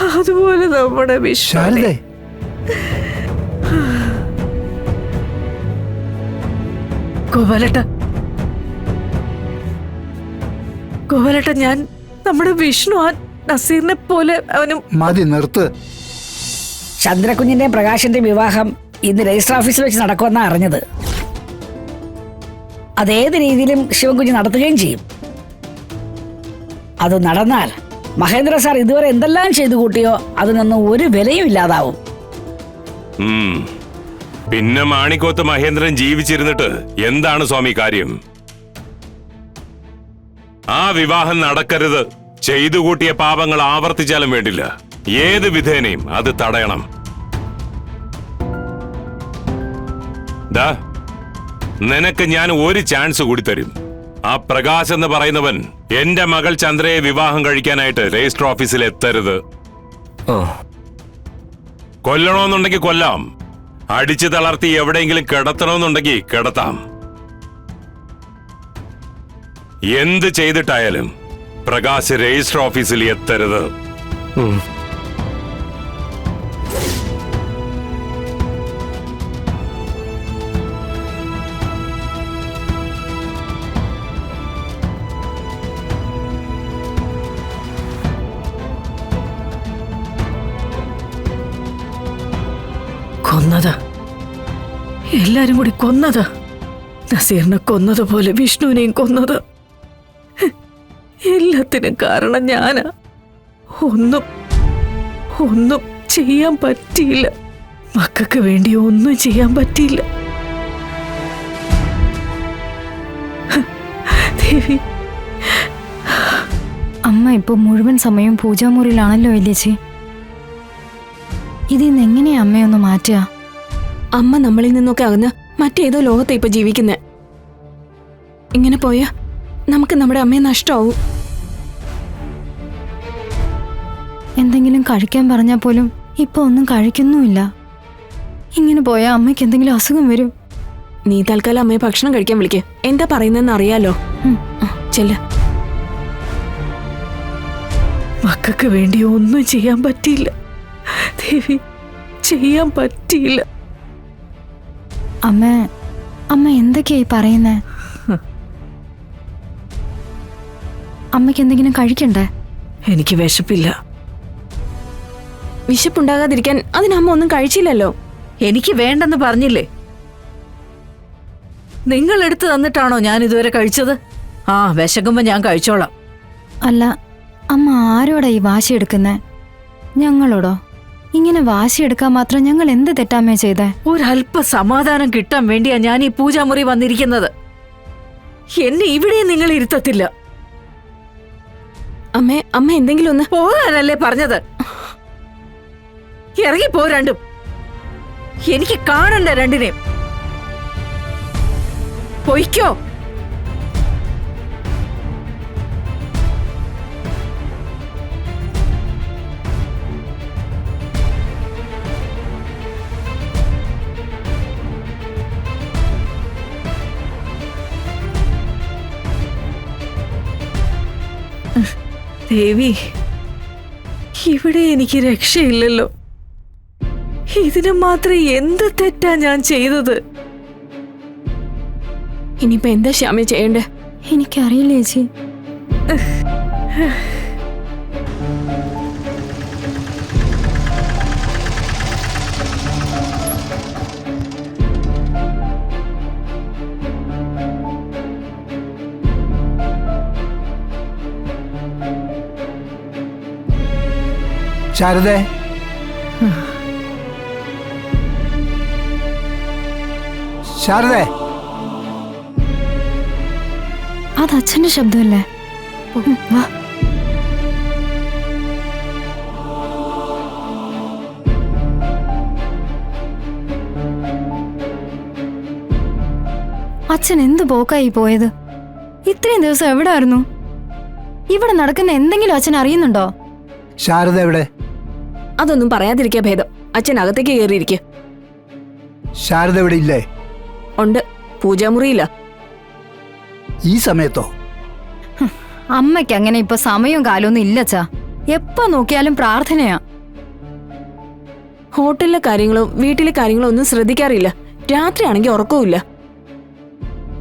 അതുപോലെ നമ്മുടെ വിശ്വാസേ. ഗോപാലേട്ട, ഞാൻ നമ്മുടെ വിഷ്ണു ആ നസീറിനെ പോലെ അവനും. മതി, നിർത്ത്. ചന്ദ്രകുഞ്ഞിന്റെ പ്രകാശിന്റെ വിവാഹം ഇന്ന് രജിസ്റ്റർ ഓഫീസിൽ വെച്ച് നടക്കുമെന്നാ അറിഞ്ഞത്. അതേത് രീതിയിലും ശിവൻകുഞ്ഞ് നടത്തുകയും ചെയ്യും. അത് നടന്നാൽ മഹേന്ദ്ര സാർ ഇതുവരെ എന്തെല്ലാം ചെയ്തു കൂട്ടിയോ അതിനൊന്നും ഒരു വിലയും ഇല്ലാതാവും. പിന്നെ മാണിക്കോത്ത് മഹേന്ദ്രൻ ജീവിച്ചിരുന്നിട്ട് എന്താണ് സ്വാമി കാര്യം? ആ വിവാഹം നടക്കരുത്. ചെയ്തു കൂട്ടിയ പാപങ്ങൾ ആവർത്തിച്ചാലും വേണ്ടില്ല. ഏത് വിധേനയും അത് തടയണം. ദാ, നിനക്ക് ഞാൻ ഒരു ചാൻസ് കൂടി തരും. ആ പ്രകാശ് എന്ന് പറയുന്നവൻ എന്റെ മകൾ ചന്ദ്രയെ വിവാഹം കഴിക്കാനായിട്ട് രജിസ്റ്റർ ഓഫീസിൽ എത്തരുത്. കൊല്ലണമെന്നുണ്ടെങ്കിൽ കൊല്ലാം, അടിച്ചു തളർത്തി എവിടെയെങ്കിലും കിടത്തണമെന്നുണ്ടെങ്കിൽ കിടത്താം. എന്ത് ചെയ്തിട്ടായാലും പ്രകാശ് രജിസ്റ്റർ ഓഫീസിൽ എത്തരുത്. കൊന്നത്, എല്ലാരും കൂടി കൊന്നത്. നസീറിനെ കൊന്നതുപോലെ വിഷ്ണുവിനെയും കൊന്നത്. എല്ലാത്തിനും കാരണം ഞാനാ. ഒന്നും ചെയ്യാൻ പറ്റിയില്ല. മക്കൾക്ക് വേണ്ടി ഒന്നും ചെയ്യാൻ പറ്റിയില്ല. ദേവി, അമ്മ ഇപ്പൊ മുഴുവൻ സമയം പൂജാമുറിയിലാണല്ലോ വല്യേച്ചി. ഇതിന്ന് എങ്ങനെയാ അമ്മയൊന്ന് മാറ്റുക? അമ്മ നമ്മളിൽ നിന്നൊക്കെ അകന്ന് മറ്റേതോ ലോകത്തെ ഇപ്പൊ ജീവിക്കുന്നെ. ഇങ്ങനെ പോയാ നമുക്ക് നമ്മുടെ അമ്മയെ നഷ്ടമാവും. എന്തെങ്കിലും കഴിക്കാൻ പറഞ്ഞാൽ പോലും ഇപ്പൊ ഒന്നും കഴിക്കുന്നുമില്ല. ഇങ്ങനെ പോയാൽ അമ്മയ്ക്ക് എന്തെങ്കിലും അസുഖം വരും. നീ തൽക്കാലം അമ്മയെ ഭക്ഷണം കഴിക്കാൻ വിളിക്ക്. എന്താ പറയുന്നതെന്ന് അറിയാലോ. ചെല്ല. മക്കൾക്ക് വേണ്ടി ഒന്നും ചെയ്യാൻ പറ്റിയില്ല ദേവി, ചെയ്യാൻ പറ്റിയില്ല. അമ്മ എന്തൊക്കെയായി പറയുന്നേ? അമ്മയ്ക്ക് എന്തെങ്കിലും കഴിക്കണ്ടേ? എനിക്ക് വിശപ്പില്ല. വിശപ്പുണ്ടാകാതിരിക്കാൻ അതിനമ്മ ഒന്നും കഴിച്ചില്ലല്ലോ. എനിക്ക് വേണ്ടെന്ന് പറഞ്ഞില്ലേ? നിങ്ങൾ എടുത്തു തന്നിട്ടാണോ ഞാൻ ഇതുവരെ കഴിച്ചത്? ആ, വിശക്കുമ്പോ ഞാൻ കഴിച്ചോളാം. അല്ല, അമ്മ ആരോടാ ഈ വാശി എടുക്കുന്നേ? ഞങ്ങളോടോ? ഇങ്ങനെ വാശിയെടുക്കാൻ മാത്രം ഞങ്ങൾ എന്ത് തെറ്റാമ്മേ ചെയ്തേ? ഒരല്പ സമാധാനം കിട്ടാൻ വേണ്ടിയാ ഞാൻ ഈ പൂജാമുറി വന്നിരിക്കുന്നത്. എന്നെ ഇവിടെ നിങ്ങൾ ഇരുത്തത്തില്ല. അമ്മ എന്തെങ്കിലും ഒന്ന്. പോകാനല്ലേ പറഞ്ഞത്? ഇറങ്ങിപ്പോ രണ്ടും. എനിക്ക് കാണണ്ട രണ്ടിനെയും. പൊയ്ക്കോ. ദേവി, ഇവിടെ എനിക്ക് രക്ഷയില്ലല്ലോ. ഇതിന് മാത്രം എന്ത് തെറ്റാ ഞാൻ ചെയ്തത്? ഇനിയിപ്പോ എന്താ ശ്യാമ ചെയ്യണ്ടേ? എനിക്കറിയില്ല ചേച്ചി. ശാരദേ, ശാരദേ, അത് അച്ഛന്റെ ശബ്ദമല്ലേ? വാ. അച്ഛൻ എന്ത് പോക്കായി പോയത്? ഇത്രയും ദിവസം എവിടെ ആയിരുന്നു? ഇവിടെ നടക്കുന്ന എന്തെങ്കിലും അച്ഛൻ അറിയുന്നുണ്ടോ? ശാരദ എവിടെ? അതൊന്നും പറയാതിരിക്കാ ഭേദം. അച്ഛൻ അകത്തേക്ക് കയറിയിരിക്കുക. ശാരദ ഇവിടെ ഇല്ലേ? ഉണ്ട്, പൂജാമുറിയില്ല. ഈ സമയത്തോ? അമ്മയ്ക്ക് അങ്ങനെ ഇപ്പൊ സമയവും കാലമൊന്നും ഇല്ലച്ചാ. എപ്പോ നോക്കിയാലും പ്രാർത്ഥനയാ. ഹോട്ടലിലെ കാര്യങ്ങളോ വീട്ടിലെ കാര്യങ്ങളോ ഒന്നും ശ്രദ്ധിക്കാറില്ല. രാത്രിയാണെങ്കിൽ ഉറക്കവുമില്ല.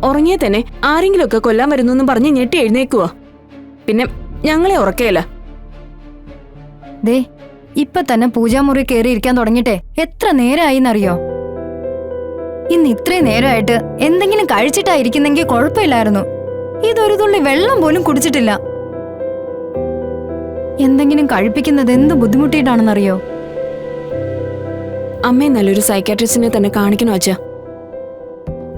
ഉറങ്ങിയ തന്നെ ആരെങ്കിലുമൊക്കെ കൊല്ലാൻ വരുന്നു എന്നും പറഞ്ഞ് ഞെട്ടി എഴുന്നേക്കുവാ. പിന്നെ ഞങ്ങളെ ഉറക്കേല. ദേ ഇപ്പൊ തന്നെ പൂജാമുറി കയറി ഇരിക്കാൻ തുടങ്ങിട്ടെ എത്ര നേരമായിന്നറിയോ? ഇന്ന് ഇത്രയും നേരമായിട്ട് എന്തെങ്കിലും കഴിച്ചിട്ടായിരിക്കുന്നെങ്കിൽ കുഴപ്പമില്ലായിരുന്നു. ഇതൊരു തുള്ളി വെള്ളം പോലും കുടിച്ചിട്ടില്ല. എന്തെങ്കിലും കഴിപ്പിക്കുന്നത് എന്ത് ബുദ്ധിമുട്ടിയിട്ടാണെന്നറിയോ? അമ്മയെ നല്ലൊരു സൈക്കാട്രിസ്റ്റിനെ തന്നെ കാണിക്കണോ അച്ഛാ?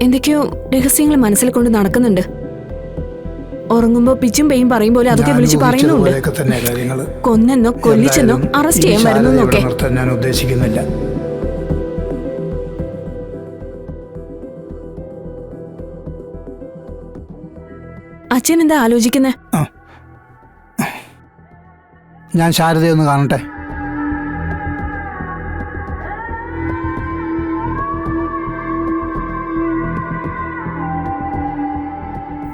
എന്തൊക്കെയോ രഹസ്യങ്ങൾ മനസ്സിൽ കൊണ്ട് നടക്കുന്നുണ്ട്. ഉറങ്ങുമ്പോ പിച്ചും പെയും പറയും പോലെ അതൊക്കെ വിളിച്ച് പറയുന്നുണ്ട്. കൊന്നെന്നോ കൊല്ലിച്ചെന്നോ അറസ്റ്റ് ചെയ്യാൻ വരുന്നൊക്കെ. ഞാൻ ഉദ്ദേശിക്കുന്നില്ല. അച്ഛൻ എന്താ ആലോചിക്കുന്നേ? ഞാൻ ശാരദയെ ഒന്ന് കാണട്ടെ.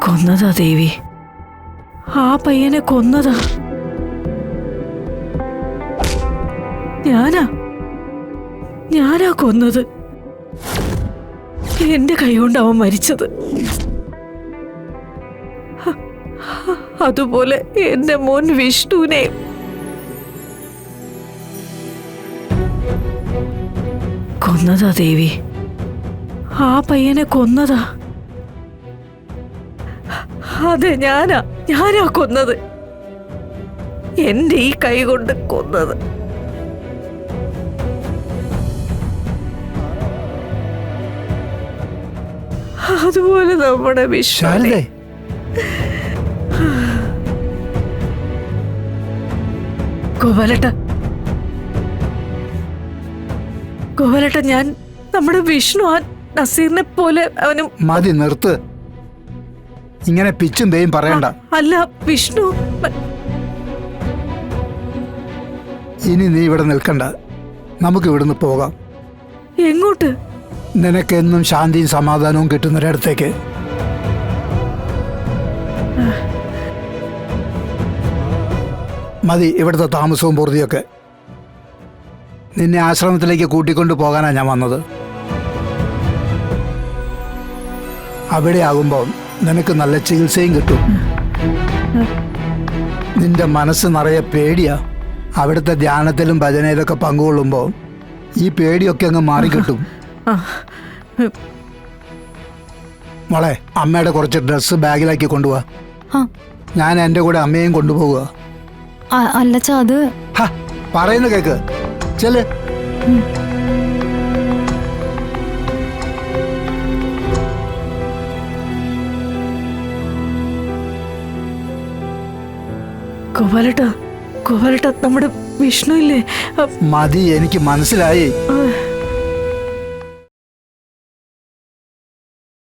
കൊന്നതാ ദേവി, ആ പയ്യനെ കൊന്നതാ. ഞാനാ കൊന്നത്. എന്റെ കൈകൊണ്ട് അവൻ മരിച്ചത്. അതുപോലെ എന്റെ മോൻ വിഷ്ണുവിനെ കൊന്നതാ ദേവി, ആ പയ്യനെ കൊന്നതാ. അതെ, ഞാനാ കൊന്നത്. എന്റെ ഈ കൈ കൊണ്ട് കൊന്നത്. അതുപോലെ നമ്മുടെ വിശ്വാസേ. ഗോപാലേട്ട, ഞാൻ നമ്മുടെ വിഷ്ണു ആ നസീറിനെ പോലെ അവനും. മതി, നിർത്ത്. ഇങ്ങനെ പിച്ചും പേയും പറയണ്ട. അല്ല വിഷ്ണു, ഇനി നീ ഇവിടെ നിൽക്കണ്ട. നമുക്ക് ഇവിടുന്ന് പോകാം. എങ്ങോട്ട്? നിനക്കെന്നും ശാന്തിയും സമാധാനവും കിട്ടുന്നൊരിടത്തേക്ക്. മതി ഇവിടുത്തെ താമസവും പൂർത്തിയൊക്കെ. നിന്നെ ആശ്രമത്തിലേക്ക് കൂട്ടിക്കൊണ്ടു പോകാനാ ഞാൻ വന്നത്. അവിടെ ആകുമ്പോൾ നിനക്ക് നല്ല ചികിത്സയും കിട്ടും. നിന്റെ മനസ്സ് നിറയെ പേടിയാ. അവിടുത്തെ ധ്യാനത്തിലും ഭജനയിലൊക്കെ പങ്കുകൊള്ളുമ്പോൾ ഈ പേടിയൊക്കെ അങ്ങ് മാറിക്കിട്ടും. മോളെ, അമ്മയുടെ കുറച്ച് ഡ്രസ്സ് ബാഗിലാക്കി കൊണ്ടുപോവാ. ഞാൻ എൻ്റെ കൂടെ അമ്മയും കൊണ്ടുപോകുക. അല്ലച്ചാ, അത് പറയുന്ന കേക്ക്. ചെല്. ഗോപാലേട്ട, നമ്മുടെ വിഷ്ണു ഇല്ലേ? മതി, എനിക്ക് മനസ്സിലായി.